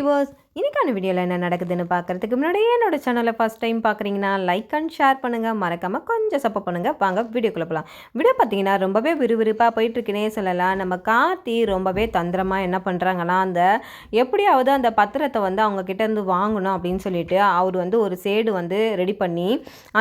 Viewers, இன்னைக்கான வீடியோவில் என்ன நடக்குதுன்னு பார்க்குறதுக்கு முன்னாடியே என்னோட சேனலை ஃபஸ்ட் டைம் பார்க்குறீங்கன்னா லைக் அண்ட் ஷேர் பண்ணுங்கள், மறக்காமல் கொஞ்சம் சப்போர்ட் பண்ணுங்கள். வாங்க வீடியோக்குள்ளே போகலாம். வீடியோ பார்த்தீங்கன்னா ரொம்பவே விறுவிறுப்பாக போயிட்டுருக்குனே சொல்லலாம். நம்ம கார்த்தி ரொம்பவே தந்திரமாக என்ன பண்ணுறாங்கன்னா, எப்படியாவது அந்த பத்திரத்தை அவங்க கிட்டேருந்து வாங்கணும் அப்படின்னு சொல்லிட்டு அவர் ஒரு சேடு ரெடி பண்ணி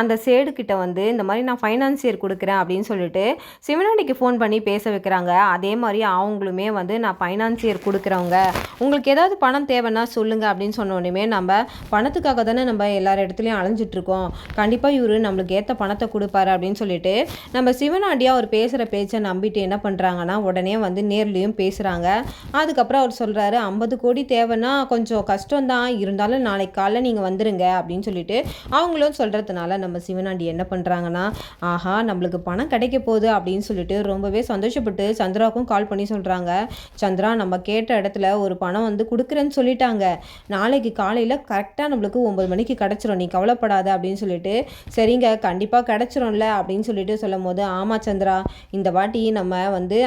அந்த சேடு கிட்ட இந்த மாதிரி நான் ஃபைனான்சியர் கொடுக்குறேன் அப்படின்னு சொல்லிட்டு சிவனாண்டிக்கு ஃபோன் பண்ணி பேச வைக்கிறாங்க. அதே மாதிரி அவங்களுமே நான் ஃபைனான்சியர் கொடுக்குறவங்க, உங்களுக்கு ஏதாவது பணம் தேவைன்னா சொல்லுங்கள் அப்படின்னு சொன்ன உடனே நம்ம பணத்துக்காக தானே நம்ம எல்லார் இடத்துலையும் அலைஞ்சிட்ருக்கோம், கண்டிப்பாக இவர் நம்மளுக்கு ஏற்ற பணத்தை கொடுப்பாரு அப்படின்னு சொல்லிட்டு நம்ம சிவனாண்டியாக அவர் பேசுகிற பேச்சை நம்பிட்டு என்ன பண்ணுறாங்கன்னா உடனே நேர்லேயும் பேசுகிறாங்க. அதுக்கப்புறம் அவர் சொல்கிறாரு, 50 கோடி தேவைன்னா கொஞ்சம் கஷ்டம்தான், இருந்தாலும் நாளைக்கு காலைல நீங்கள் வந்துடுங்க அப்படின்னு சொல்லிட்டு அவங்களும் சொல்கிறதுனால நம்ம சிவனாண்டி என்ன பண்ணுறாங்கன்னா, ஆஹா நம்மளுக்கு பணம் கிடைக்க போகுது அப்படின்னு சொல்லிட்டு ரொம்பவே சந்தோஷப்பட்டு சந்திராவுக்கும் கால் பண்ணி சொல்கிறாங்க. சந்திரா, நம்ம கேட்ட இடத்துல ஒரு பணம் கொடுக்குறேன்னு சொல்லிட்டாங்க, நாளைக்கு காலையில் கரெக்டாக நம்மளுக்கு 9 மணிக்கு கிடச்சிரும், நீ கவலைப்படாத அப்படின்னு சொல்லிட்டு, சரிங்க கண்டிப்பாக கிடச்சிரும்ல அப்படின்னு சொல்லிட்டு சொல்லும் போது, ஆமாம் சந்திரா, இந்த வாட்டி நம்ம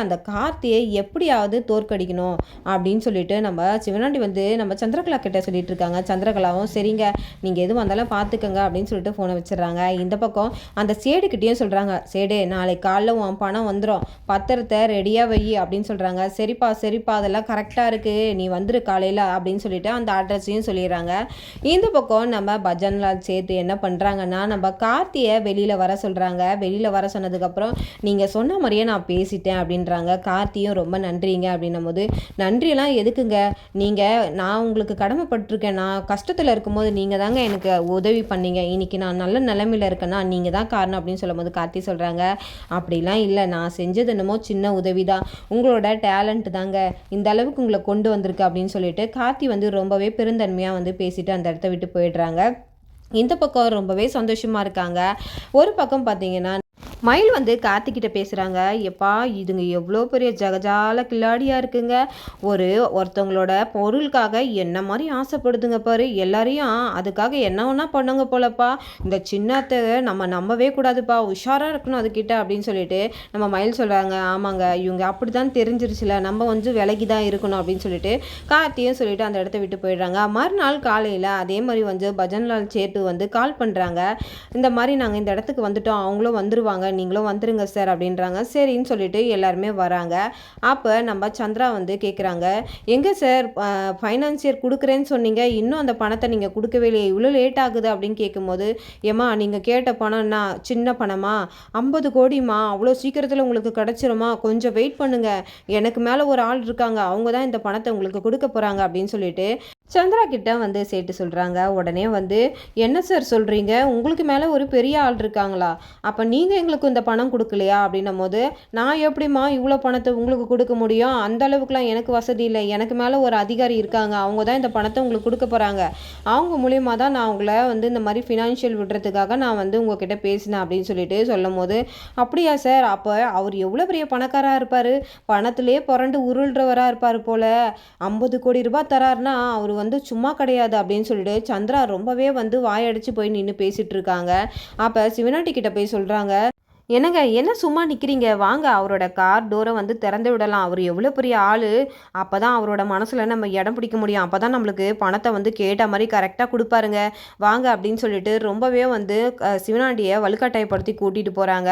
அந்த கார்த்தியை எப்படியாவது தோற்கடிக்கணும் அப்படின்னு சொல்லிட்டு நம்ம சிவனாண்டி நம்ம சந்திரகலா கிட்ட சொல்லிட்டு இருக்காங்க. சந்திரகலாவும் சரிங்க நீங்கள் எது வந்தாலும் பார்த்துக்கங்க அப்படின்னு சொல்லிட்டு ஃபோனை வச்சிடறாங்க. இந்த பக்கம் அந்த சேடுக்கிட்டேயும் சொல்கிறாங்க, சேடு நாளைக்கு காலைல உன் பணம் வந்துடும், பத்திரத்தை ரெடியாக வை அப்படின்னு சொல்கிறாங்க. சரிப்பா சரிப்பா அதெல்லாம் கரெக்டாக இருக்குது, நீ வந்துரு காலையில் அப்படின்னு சொல்லிட்டு அந்த அட்ரஸையும் சொல்லிடுறாங்க. இந்த பக்கம் நம்ம பஜன்லால் சேர்த்து என்ன பண்ணுறாங்கன்னா, நம்ம கார்த்தியை வெளியில் வர சொல்கிறாங்க. வெளியில் வர சொன்னதுக்கப்புறம் நீங்கள் சொன்ன மாதிரியே நான் பேசிட்டேன் அப்படின்றாங்க. கார்த்தியும் ரொம்ப நன்றிங்க அப்படின்னும் போது, நன்றியெல்லாம் எதுக்குங்க, நான் உங்களுக்கு கடமைப்பட்டிருக்கேன், நான் கஷ்டத்தில் இருக்கும்போது நீங்கள் தாங்க எனக்கு உதவி பண்ணீங்க, இன்னைக்கு நான் நல்ல நிலைமையில் இருக்கேன்னா நீங்கள் தான் காரணம் அப்படின்னு சொல்லும் போது கார்த்தி சொல்கிறாங்க, அப்படிலாம் இல்லை, நான் செஞ்சது என்னமோ சின்ன உதவி தான், உங்களோட டேலண்ட் தாங்க இந்த அளவுக்கு உங்களை கொண்டு வந்திருக்கு அப்படின்னு சொல்லிட்டு கார்த்தி ரொம்பவே பெருந்தன்மையாக பேசிட்டு அந்த இடத்த விட்டு போயிடுறாங்க. இந்த பக்கம் ரொம்பவே சந்தோஷமாக இருக்காங்க. ஒரு பக்கம் பார்த்தீங்கன்னா மயில் கார்த்திக்கிட்ட பேசுகிறாங்க, எப்பா இதுங்க எவ்வளோ பெரிய ஜகஜால கில்லாடியாக இருக்குங்க, ஒருத்தவங்களோட பொருளுக்காக என்ன மாதிரி ஆசைப்படுதுங்க பாரு, எல்லாரையும் அதுக்காக என்ன ஒன்றா பண்ணுங்க போலப்பா, இந்த சின்னத்தை நம்ம நம்பவே கூடாதுப்பா, உஷாராக இருக்கணும் அதுக்கிட்ட அப்படின்னு சொல்லிட்டு நம்ம மயில் சொல்கிறாங்க. ஆமாங்க இவங்க அப்படி தான் தெரிஞ்சிருச்சுல, நம்ம விலகி தான் இருக்கணும் அப்படின்னு சொல்லிட்டு கார்த்தியும் சொல்லிட்டு அந்த இடத்த விட்டு போயிடுறாங்க. மறுநாள் காலையில் அதே மாதிரி பஜன்லால் சேட்டு கால் பண்ணுறாங்க, இந்த மாதிரி நாங்கள் இந்த இடத்துக்கு வந்துட்டோம், அவங்களும் வந்துருவாங்க, நீங்களும் வந்துருங்க சார் அப்படின்றாங்க. சரின்னு சொல்லிட்டு எல்லாருமே வராங்க. அப்போ நம்ம சந்திரா கேட்குறாங்க, எங்கே சார் ஃபைனான்சியர் கொடுக்குறேன்னு சொன்னீங்க, இன்னும் அந்த பணத்தை நீங்கள் கொடுக்கவே இல்லையே, இவ்வளோ லேட் ஆகுது அப்படின்னு கேட்கும்போது, ஏம்மா நீங்கள் கேட்ட பணம்னா சின்ன பணமா, 50 கோடிமா, அவ்வளோ சீக்கிரத்தில் உங்களுக்கு கிடச்சிருமா, கொஞ்சம் வெயிட் பண்ணுங்கள், எனக்கு மேலே ஒரு ஆள் இருக்காங்க, அவங்க தான் இந்த பணத்தை உங்களுக்கு கொடுக்க போகிறாங்க அப்படின்னு சொல்லிட்டு சந்திரா கிட்ட சேட்டு சொல்கிறாங்க. உடனே என்ன சார் சொல்கிறீங்க, உங்களுக்கு மேலே ஒரு பெரிய ஆள் இருக்காங்களா, அப்போ நீங்கள் எங்களுக்கு இந்த பணம் கொடுக்கலையா அப்படின்னும் போது, நான் எப்படிம்மா இவ்வளோ பணத்தை உங்களுக்கு கொடுக்க முடியும், அந்த அளவுக்குலாம் எனக்கு வசதி இல்லை, எனக்கு மேலே ஒரு அதிகாரி இருக்காங்க, அவங்க தான் இந்த பணத்தை உங்களுக்கு கொடுக்க போகிறாங்க, அவங்க மூலியமாக தான் நான் உங்களை இந்த மாதிரி ஃபினான்ஷியல் விடுறதுக்காக நான் உங்ககிட்ட பேசினேன் அப்படின்னு சொல்லிட்டு சொல்லும் போது, அப்படியா சார், அப்போ அவர் எவ்வளோ பெரிய பணக்காராக இருப்பார், பணத்திலே புரண்டு உருள்றவராக இருப்பார் போல், 50 கோடி ரூபாய் தராருன்னா அவர் சும்மா கிடையாது அப்படின்னு சொல்லிட்டு சந்திரா ரொம்பவே வாயடிச்சு போய் நின்று பேசிட்டு இருக்காங்க. அப்ப சிவனாண்டி கிட்ட போய் சொல்றாங்க, என்னங்க என்ன சும்மா நிற்கிறீங்க, வாங்க அவரோட கார் டோரை திறந்து விடலாம், அவர் எவ்வளோ பெரிய ஆள், அப்போ தான் அவரோட மனசில் நம்ம இடம் பிடிக்க முடியும், அப்போ தான் நம்மளுக்கு பணத்தை கேட்ட மாதிரி கரெக்டாக கொடுப்பாருங்க, வாங்க அப்படின்னு சொல்லிட்டு ரொம்பவே சிவனாண்டியை வலுக்கட்டாயப்படுத்தி கூட்டிகிட்டு போகிறாங்க.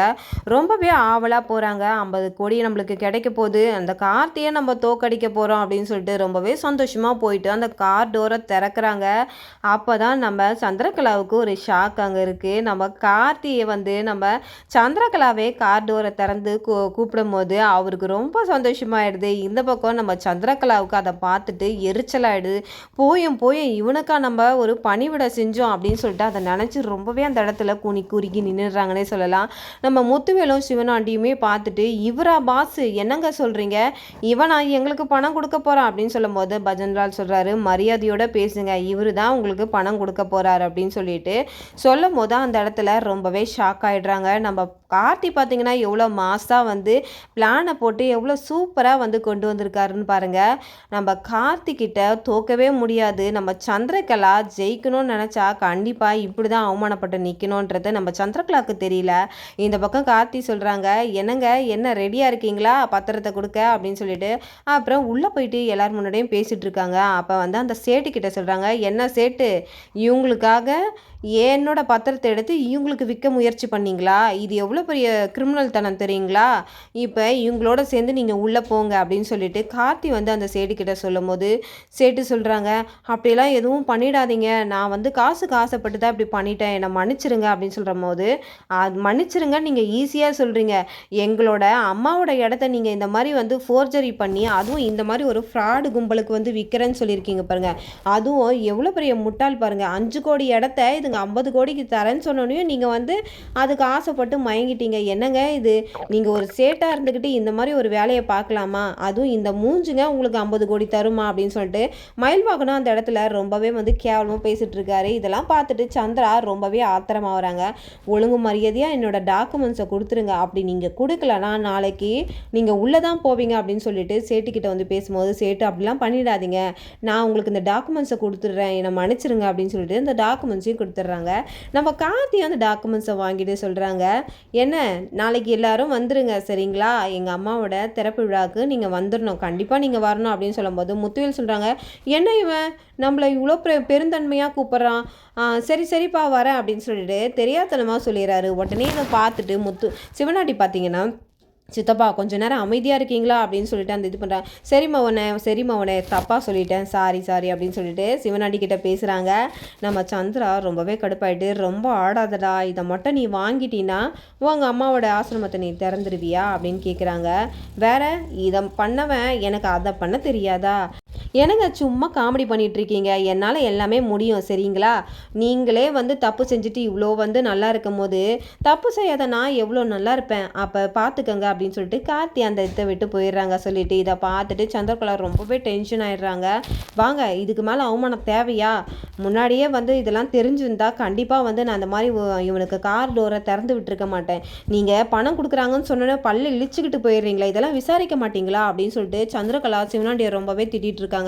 ரொம்பவே ஆவலாக போகிறாங்க. 50 கோடி நம்மளுக்கு கிடைக்க போகுது, அந்த கார்த்தியை நம்ம தோக்கடிக்க போகிறோம் அப்படின்னு சொல்லிட்டு ரொம்பவே சந்தோஷமாக போயிட்டு அந்த கார் டோரை திறக்கிறாங்க. அப்போ தான் நம்ம சந்திரகலாவுக்கு ஒரு ஷாக் அங்கே இருக்குது. நம்ம கார்த்தியை நம்ம சந்திரகலாவே கார் டோரை திறந்து கூப்பிடும் போது அவருக்கு ரொம்ப சந்தோஷமாயிடுது. இந்த பக்கம் நம்ம சந்திரகலாவுக்கு அதை பார்த்துட்டு எரிச்சலாயிடுது, போயும் இவனுக்கா நம்ம ஒரு பணிவிட செஞ்சோம் அப்படின்னு சொல்லிட்டு அதை நினச்சி ரொம்பவே அந்த இடத்துல குறுகி நின்றுடுறாங்கன்னே சொல்லலாம். நம்ம முத்துவேலும் சிவனாண்டியுமே பார்த்துட்டு, இவரா பாஸ், என்னங்க சொல்கிறீங்க, இவனா எங்களுக்கு பணம் கொடுக்க போகிறான் அப்படின்னு சொல்லும் போது பஜன்லால் சொல்கிறாரு, மரியாதையோட பேசுங்க, இவரு தான் உங்களுக்கு பணம் கொடுக்க போகிறாரு அப்படின்னு சொல்லிட்டு சொல்லும் போது அந்த இடத்துல ரொம்பவே ஷாக் ஆகிடுறாங்க. நம்ம கார்த்தி பார்த்தீங்கன்னா எவ்வளோ மாஸாக வந்து பிளானை போட்டு எவ்வளோ சூப்பராக வந்து கொண்டு வந்திருக்காருன்னு பாருங்கள். நம்ம கார்த்திக்கிட்ட தோக்கவே முடியாது. நம்ம சந்திரகலா ஜெயிக்கணும்னு நினச்சா கண்டிப்பாக இப்படி தான் அவமானப்பட்டு நிற்கணுன்றது நம்ம சந்திரகலாவுக்கு தெரியல. இந்த பக்கம் கார்த்தி சொல்கிறாங்க, என்னங்க என்ன ரெடியாக இருக்கீங்களா பத்திரத்தை கொடுக்க அப்படின்னு சொல்லிட்டு. அப்புறம் உள்ளே போயிட்டு எல்லோரும் முன்னாடியும் பேசிகிட்டு இருக்காங்க. அப்போ வந்து அந்த சேட்டுக்கிட்ட சொல்கிறாங்க, என்ன சேட்டு, இவங்களுக்காக என்னோட பத்திரத்தை எடுத்து இவங்களுக்கு விற்க முயற்சி பண்ணிங்களா? இது எவ்வளோ பெரிய கிரிமினல் தனம் தெரியுங்களா? இப்போ இவங்களோட சேர்ந்து நீங்கள் உள்ளே போங்க அப்படின்னு சொல்லிட்டு கார்த்தி வந்து அந்த சேட்டுக்கிட்ட சொல்லும் போது சேட்டு சொல்கிறாங்க, அப்படியெல்லாம் எதுவும் பண்ணிடாதீங்க, நான் வந்து காசுக்கு ஆசைப்பட்டு தான் இப்படி பண்ணிட்டேன், என்னை மன்னிச்சிருங்க அப்படின்னு சொல்கிற போது, அது மன்னிச்சிருங்க நீங்கள் ஈஸியாக சொல்கிறீங்க, எங்களோட அம்மாவோட இடத்த நீங்கள் இந்த மாதிரி வந்து ஃபோர்ஜரி பண்ணி அதுவும் இந்த மாதிரி ஒரு ஃப்ராடு கும்பலுக்கு வந்து விற்கிறேன்னு சொல்லியிருக்கீங்க பாருங்கள். அதுவும் எவ்வளோ பெரிய முட்டாள் பாருங்கள். 5 கோடி இடத்த இது 50 கோடிக்கு தரேன்னு சொன்னோனையும் நீங்கள் வந்து அதுக்கு ஆசைப்பட்டு மயங்கிட்டீங்க. என்னங்க இது, நீங்கள் ஒரு சேட்டாக இருந்துக்கிட்டு இந்த மாதிரி ஒரு வேலையை பார்க்கலாமா? அதுவும் இந்த மூஞ்சுங்க உங்களுக்கு 50 கோடி தருமா அப்படின்னு சொல்லிட்டு மயில்வாகனும் அந்த இடத்துல ரொம்பவே வந்து கேவலமாக பேசிகிட்டு இருக்காரு. இதெல்லாம் பார்த்துட்டு சந்திரா ரொம்பவே ஆத்திரமாகறாங்க. ஒழுங்கு மரியாதையாக என்னோட டாக்குமெண்ட்ஸை கொடுத்துருங்க, அப்படி நீங்கள் கொடுக்கலனா நாளைக்கு நீங்கள் உள்ளே தான் போவீங்க அப்படின்னு சொல்லிட்டு சேட்டுக்கிட்ட வந்து பேசும்போது, சேட்டு அப்படிலாம் பண்ணிடாதீங்க, நான் உங்களுக்கு இந்த டாக்குமெண்ட்ஸை கொடுத்துட்றேன், என்னை மன்னிச்சிருங்க அப்படின்னு சொல்லிட்டு இந்த டாக்குமெண்ட்ஸையும் கொடுத்துட்றாங்க. நம்ம கார்த்தி அந்த டாக்குமெண்ட்ஸை வாங்கிட்டு சொல்கிறாங்க, என்ன நாளைக்கு எல்லாரும் வந்துருங்க சரிங்களா, எங்கள் அம்மாவோட திறப்பு விழாவுக்கு நீங்கள் வந்துடணும், கண்டிப்பாக நீங்கள் வரணும் அப்படின்னு சொல்லும்போது முத்துவேல் சொல்கிறாங்க, என்ன இவன் நம்மளை இவ்வளோ பெருந்தன்மையாக கூப்பிட்றான், சரி சரிப்பா வரேன் அப்படின்னு சொல்லிட்டு தெரியாதனமாக சொல்லிடுறாரு. உடனே இதை பார்த்துட்டு சிவனாட்டி பார்த்தீங்கன்னா, சித்தப்பா கொஞ்ச நேரம் அமைதியாக இருக்கீங்களா அப்படின்னு சொல்லிட்டு அந்த இது பண்ணுறேன். சரி மவனே தப்பாக சொல்லிட்டேன், சாரி அப்படின்னு சொல்லிட்டு சிவனாடி கிட்ட பேசுகிறாங்க. நம்ம சந்திரா ரொம்பவே கடுப்பாயிட்டு, ரொம்ப ஆடாதடா, இதை மட்டும் நீ வாங்கிட்டீன்னா உங்கள் அம்மாவோட ஆசிரமத்தை நீ திறந்துருவியா அப்படின்னு கேட்குறாங்க. வேற இதை பண்ணவன் எனக்கு அதை பண்ண தெரியாதா? எனக்கு சும்மா காமெடி பண்ணிகிட்ருக்கீங்க, என்னால் எல்லாமே முடியும் சரிங்களா, நீங்களே வந்து தப்பு செஞ்சுட்டு இவ்வளோ வந்து நல்லா இருக்கும் போது தப்பு செய்யாத நான் எவ்வளோ நல்லா இருப்பேன், அப்போ பார்த்துக்கங்க அப்படின்னு சொல்லிட்டு கார்த்தி அந்த இதை விட்டு போயிடுறாங்க. சொல்லிட்டு இதை பார்த்துட்டு சந்திரகலா ரொம்பவே டென்ஷன் ஆயிடுறாங்க. வாங்க இதுக்கு மேலே அவமானம் தேவையா? முன்னாடியே வந்து இதெல்லாம் தெரிஞ்சிருந்தா கண்டிப்பாக வந்து நான் அந்த மாதிரி இவனுக்கு கார் டோரை திறந்து விட்டுருக்க மாட்டேன். நீங்கள் பணம் கொடுக்குறாங்கன்னு சொன்னோன்னே பல்லு இழிச்சுக்கிட்டு போயிடுறீங்களா, இதெல்லாம் விசாரிக்க மாட்டீங்களா அப்படின்னு சொல்லிட்டு சந்திரகலா சிவனாண்டியை ரொம்பவே திட்டிகிட்டு இருக்காங்க.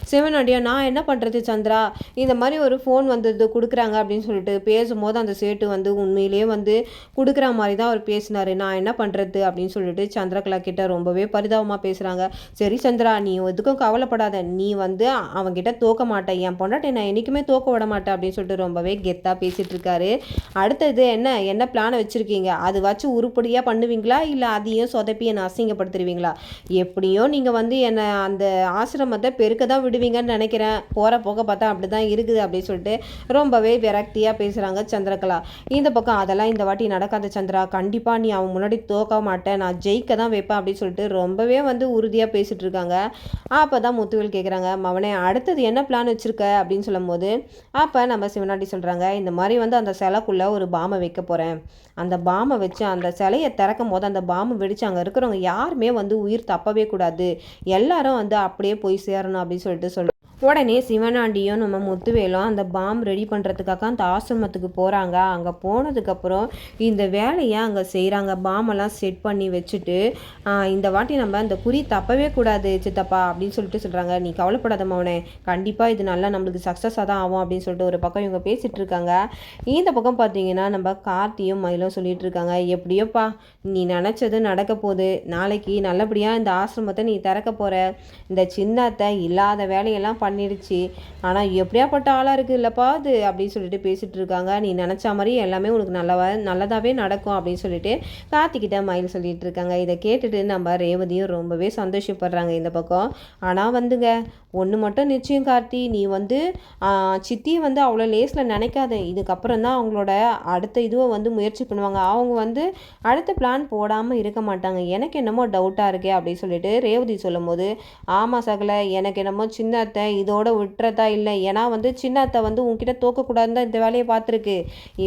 சிவனாண்டியா, நான் என்ன பண்ணுறது சந்திரா, இந்த மாதிரி ஒரு ஃபோன் வந்தது கொடுக்குறாங்க அப்படின்னு சொல்லிட்டு பேசும்போது அந்த சேட்டு வந்து உண்மையிலேயே வந்து கொடுக்குற மாதிரி தான் அவர் பேசினார், நான் என்ன பண்ணுறது அப்படின்னு சொல்லிட்டு சந்திரகலா கிட்ட ரொம்பவே பரிதாபமாக பேசுகிறாங்க. சரி சந்திரா, நீ எதுக்கும் கவலைப்படாத, நீ வந்து அவங்ககிட்ட தோக்க மாட்டேன், என் பொண்டாட்டி நான் என்றைக்குமே தோக்க விட மாட்டேன் அப்படின்னு சொல்லிட்டு ரொம்பவே கெத்தாக பேசிகிட்டு இருக்காரு. அடுத்தது என்ன பிளானை வச்சுருக்கீங்க, அது வச்சு உருப்படியாக பண்ணுவீங்களா இல்லை அதையும் சொதப்பி என்னை அசிங்கப்படுத்துருவீங்களா? எப்படியோ நீங்கள் வந்து என்னை அந்த ஆசிரமத்தை பெருக்க தான் விடுவீங்கன்னு நினைக்கிறேன், போகிற போக பார்த்தா அப்படி தான் இருக்குது அப்படின்னு சொல்லிட்டு ரொம்பவே விரக்தியாக பேசுகிறாங்க சந்திரகலா. இந்த பக்கம் அதெல்லாம் இந்த வாட்டி நடக்காத சந்திரா, கண்டிப்பாக நீ அவன் முன்னாடி தோக்க மாட்டேன், நான் ஜெயிக்க தான் வைப்பேன் அப்படின்னு சொல்லிட்டு ரொம்பவே வந்து உறுதியாக பேசிகிட்டு இருக்காங்க. அப்போ தான் முத்துவேல் கேட்குறாங்க, மவனே அடுத்தது என்ன பிளான் வச்சுருக்க அப்படின்னு சொல்லும்போது, அப்போ நம்ம சிவனாட்டி சொல்கிறாங்க, இந்த மாதிரி வந்து அந்த சிலைக்குள்ளே ஒரு பாமை வைக்க போகிறேன், அந்த பாமை வச்சு அந்த சிலையை திறக்கும் போது அந்த பாம்பு வெடிச்சு அங்கே இருக்கிறவங்க யாருமே வந்து உயிர் தப்பவே கூடாது, எல்லாரும் வந்து அப்படியே போய் சேரணும் அப்படின்னு சொல்லிட்டு உடனே சிவனாண்டியும் நம்ம முத்துவேலும் அந்த பாம் ரெடி பண்ணுறதுக்காக அந்த ஆசிரமத்துக்கு போகிறாங்க. அங்கே போனதுக்கப்புறம் இந்த வேலையை அங்கே செய்கிறாங்க. பாமெல்லாம் செட் பண்ணி வச்சுட்டு, இந்த வாட்டி நம்ம இந்த குறி தப்பவே கூடாது சித்தப்பா அப்படின்னு சொல்லிட்டு சொல்கிறாங்க. நீ கவலைப்படாத மவனே, கண்டிப்பாக இது நல்லா நம்மளுக்கு சக்ஸஸாக தான் ஆகும் அப்படின்னு சொல்லிட்டு ஒரு பக்கம் இவங்க பேசிகிட்டு இருக்காங்க. இந்த பக்கம் பார்த்தீங்கன்னா நம்ம கார்த்தியும் மயிலும் சொல்லிகிட்டு இருக்காங்க, எப்படியோப்பா நீ நினச்சது நடக்க போகுது, நாளைக்கு நல்லபடியாக இந்த ஆசிரமத்தை நீ திறக்க போகிற, இந்த சின்னத்தை இல்லாத வேலையெல்லாம் பண்ணிடுச்சு, ஆனால் எப்படியாப்பட்ட ஆளாக இருக்குது இல்லைப்பா அது அப்படின்னு சொல்லிட்டு பேசிகிட்டு இருக்காங்க. நீ நினச்ச மாதிரி எல்லாமே உனக்கு நல்லதாகவே நடக்கும் அப்படின்னு சொல்லிட்டு கார்த்திகிட்ட மயில் சொல்லிட்டு இருக்காங்க. இதை கேட்டுட்டு நம்ம ரேவதியும் ரொம்பவே சந்தோஷப்படுறாங்க இந்த பக்கம். ஆனால் வந்துங்க ஒன்று மட்டும் நிச்சயம் கார்த்தி, நீ வந்து சித்தியை வந்து அவ்வளோ லேஸில் நினைக்காத, இதுக்கப்புறம் தான் அவங்களோட அடுத்த இதுவை வந்து முயற்சி பண்ணுவாங்க, அவங்க வந்து அடுத்த பிளான் போடாமல் இருக்க மாட்டாங்க, எனக்கு என்னமோ டவுட்டாக இருக்கே அப்படின்னு சொல்லிட்டு ரேவதி சொல்லும் போது, ஆமாம் சகல, எனக்கு என்னமோ சின்னத்தை இதோட விட்டுறதா இல்லை. ஏன்னா வந்து சின்ன அத்தை வந்து உன்கிட்ட தோக்கக்கூடாதுன்னு தான் இந்த வேலையை பார்த்துருக்கு.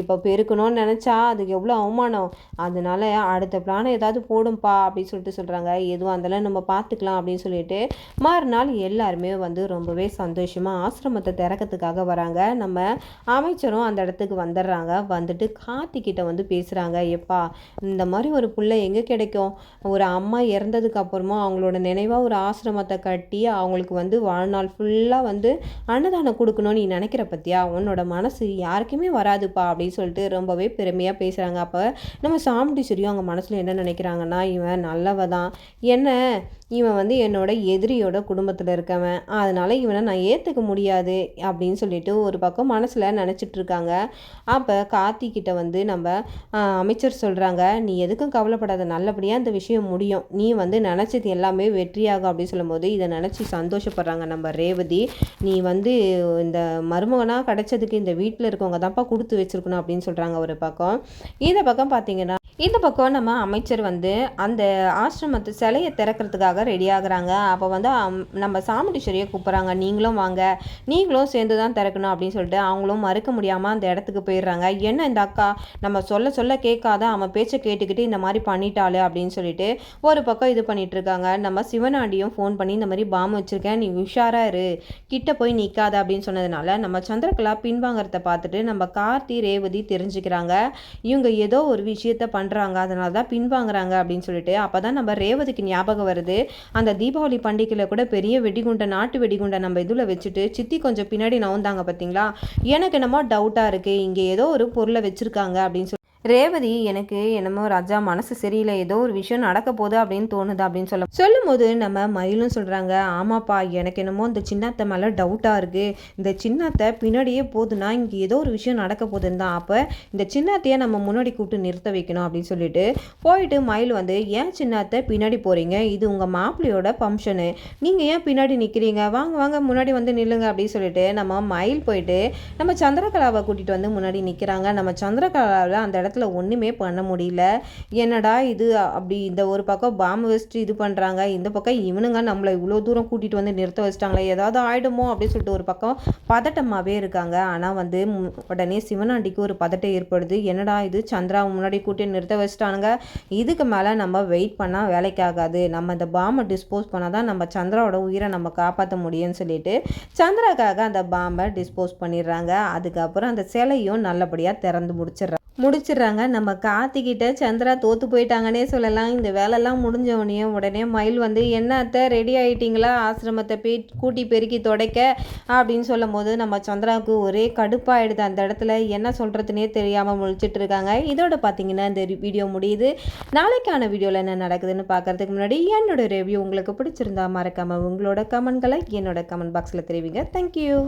இப்போ பெருக்கணும்னு நினச்சா அதுக்கு எவ்வளோ அவமானம். அதனால அடுத்த பிளானை ஏதாவது போடும்பா அப்படின்னு சொல்லிட்டு சொல்கிறாங்க. எதுவாக இருந்தாலும் நம்ம பார்த்துக்கலாம் அப்படின்னு சொல்லிட்டு மறுநாள் எல்லாருமே வந்து ரொம்பவே சந்தோஷமாக ஆசிரமத்தை திறக்கிறதுக்காக வராங்க. நம்ம அமைச்சரும் அந்த இடத்துக்கு வந்துடுறாங்க. வந்துட்டு கார்த்திக்கிட்ட வந்து பேசுகிறாங்க. எப்பா இந்த மாதிரி ஒரு பிள்ளை எங்கே கிடைக்கும்? ஒரு அம்மா இறந்ததுக்கு அப்புறமா அவங்களோட நினைவாக ஒரு ஆசிரமத்தை கட்டி அவங்களுக்கு வந்து வாழ்நாள் ஃபுல்லாக வந்து அன்னதானம் கொடுக்கணும்னு நீ நினைக்கிற பற்றியா? உன்னோட மனசு யாருக்குமே வராதுப்பா அப்படின்னு சொல்லிட்டு ரொம்பவே பெருமையாக பேசுகிறாங்க. அப்போ நம்ம சாமுண்டீஸ்வரியும் அவங்க மனசில் என்ன நினைக்கிறாங்கன்னா, இவன் நல்லவ தான், என்ன இவன் வந்து என்னோட எதிரியோட குடும்பத்தில் இருக்கவன், அதனால் இவனை நான் ஏற்றுக்க முடியாது அப்படின்னு சொல்லிட்டு ஒரு பக்கம் மனசில் நினச்சிட்ருக்காங்க. அப்போ கார்த்திக்கிட்ட வந்து நம்ம அமைச்சர் சொல்கிறாங்க, நீ எதுக்கும் கவலைப்படாத, நல்லபடியாக இந்த விஷயம் முடியும், நீ வந்து நினச்சது எல்லாமே வெற்றியாகும் அப்படின்னு சொல்லும்போது இதை நினச்சி சந்தோஷப்படுறாங்க நம்ம ரேவதி. நீ வந்து இந்த மருமகனாக கிடைச்சதுக்கு இந்த வீட்டில் இருக்கவங்க தான்ப்பா கொடுத்து வச்சுருக்கணும் அப்படின்னு சொல்கிறாங்க ஒரு பக்கம். இந்த பக்கம் பார்த்தீங்கன்னா இந்த பக்கம் நம்ம அமைச்சர் வந்து அந்த ஆசிரமத்து சிலையை திறக்கிறதுக்காக ரெடி ஆகுறாங்க. அப்போ வந்து நம்ம சாமுண்டீஸ்வரியை கூப்பிட்றாங்க, நீங்களும் வாங்க, நீங்களும் சேர்ந்து தான் திறக்கணும் அப்படின்னு சொல்லிட்டு அவங்களும் மறுக்க முடியாமல் அந்த இடத்துக்கு போயிடுறாங்க. என்ன இந்த அக்கா நம்ம சொல்ல சொல்ல கேட்காத, அவன் பேச்சை கேட்டுக்கிட்டு இந்த மாதிரி பண்ணிட்டாளு அப்படின்னு சொல்லிட்டு ஒரு பக்கம் இது பண்ணிட்டு இருக்காங்க. நம்ம சிவனாண்டியும் ஃபோன் பண்ணி இந்த மாதிரி பாம்பு வச்சுருக்கேன், நீ உஷாரா இரு, கிட்ட போய் நிற்காத அப்படின்னு சொன்னதுனால நம்ம சந்திரகலா பின்வாங்கிறத பார்த்துட்டு நம்ம கார்த்தி ரேவதி தெரிஞ்சுக்கிறாங்க. இவங்க ஏதோ ஒரு விஷயத்த பண்ணுறாங்க, அதனால தான் பின்வாங்குறாங்க அப்படின்னு சொல்லிட்டு. அப்போ தான் நம்ம ரேவதிக்கு ஞாபகம் வருது, அந்த தீபாவளி பண்டிகையில் கூட பெரிய வெடிகுண்டை, நாட்டு வெடிகுண்டை நம்ம இதில் வச்சுட்டு சித்தி கொஞ்சம் பின்னாடி நவுந்தாங்க பார்த்தீங்களா, எனக்கு என்னமோ டவுட்டாக இருக்குது, இங்கே ஏதோ ஒரு பொருளை வச்சுருக்காங்க அப்படின்னு சொல்லி ரேவதி, எனக்கு என்னமோ ராஜா மனசு சரியில்லை, ஏதோ ஒரு விஷயம் நடக்க போகுது அப்படின்னு தோணுது அப்படின்னு சொல்லும்போது நம்ம மயிலும் சொல்கிறாங்க, ஆமாப்பா எனக்கு என்னமோ இந்த சின்னத்தை மேலே டவுட்டாக இருக்குது, இந்த சின்னத்தை பின்னாடியே போகுதுன்னா இங்கே ஏதோ ஒரு விஷயம் நடக்க போகுதுன்னு தான், அப்போ இந்த சின்னத்தையே நம்ம முன்னாடி கூப்பிட்டு நிறுத்த வைக்கணும் அப்படின்னு சொல்லிட்டு போயிட்டு மயில் வந்து, ஏன் சின்னத்தை பின்னாடி போகிறீங்க, இது உங்கள் மாப்பிள்ளையோட ஃபங்க்ஷனு, நீங்கள் ஏன் பின்னாடி நிற்கிறீங்க, வாங்க வாங்க முன்னாடி வந்து நில்லுங்க அப்படின்னு சொல்லிட்டு நம்ம மயில் போயிட்டு நம்ம சந்திரகலாவை கூட்டிகிட்டு வந்து முன்னாடி நிற்கிறாங்க. நம்ம சந்திரகலாவில் அந்த இடத்துல ஒன்றுமே பண்ண முடியல. என்னடா இது அப்படி, இந்த ஒரு பக்கம் பாம்பு வச்சுட்டு இது பண்ணுறாங்க, இந்த பக்கம் இவனுங்க நம்மளை இவ்வளோ தூரம் கூட்டிகிட்டு வந்து நிறுத்த வச்சிட்டாங்களே, ஏதாவது ஆகிடுமோ அப்படின்னு சொல்லிட்டு ஒரு பக்கம் பதட்டமாகவே இருக்காங்க. ஆனால் வந்து உடனே சிவனாண்டிக்கு ஒரு பதட்டம் ஏற்படுது. என்னடா இது, சந்திராவை முன்னாடி கூட்டி நிறுத்த வச்சிட்டானுங்க, இதுக்கு மேலே நம்ம வெயிட் பண்ணால் வேலைக்கு ஆகாது, நம்ம இந்த பாம்பை டிஸ்போஸ் பண்ணால் தான் நம்ம சந்திராவோட உயிரை நம்ம காப்பாற்ற முடியும்னு சொல்லிட்டு சந்திராக்காக அந்த பாம்பை டிஸ்போஸ் பண்ணிடுறாங்க. அதுக்கப்புறம் அந்த சிலையும் நல்லபடியாக திறந்து முடிச்சிடுறாங்க. நம்ம கார்த்திகிட்ட சந்திரா தோற்று போயிட்டாங்கன்னே சொல்லலாம். இந்த வேலைலாம் முடிஞ்சவனே உடனே மயில் வந்து, என்ன அத்தை ரெடி ஆகிட்டிங்களா ஆசிரமத்தை கூட்டி பெருக்கி துடைக்க அப்படின்னு சொல்லும் போது நம்ம சந்திராவுக்கு ஒரே கடுப்பாயிடுது. அந்த இடத்துல என்ன சொல்கிறதுனே தெரியாமல் முழிச்சிட்டு இருக்காங்க. இதோட பார்த்தீங்கன்னா இந்த வீடியோ முடியுது. நாளைக்கான வீடியோவில் என்ன நடக்குதுன்னு பார்க்குறதுக்கு முன்னாடி என்னோட ரிவ்யூ உங்களுக்கு பிடிச்சிருந்தா மறக்காமல் உங்களோட கமெண்ட்களை என்னோட கமெண்ட் பாக்ஸில் தெரிவிங்க. தேங்க்யூ.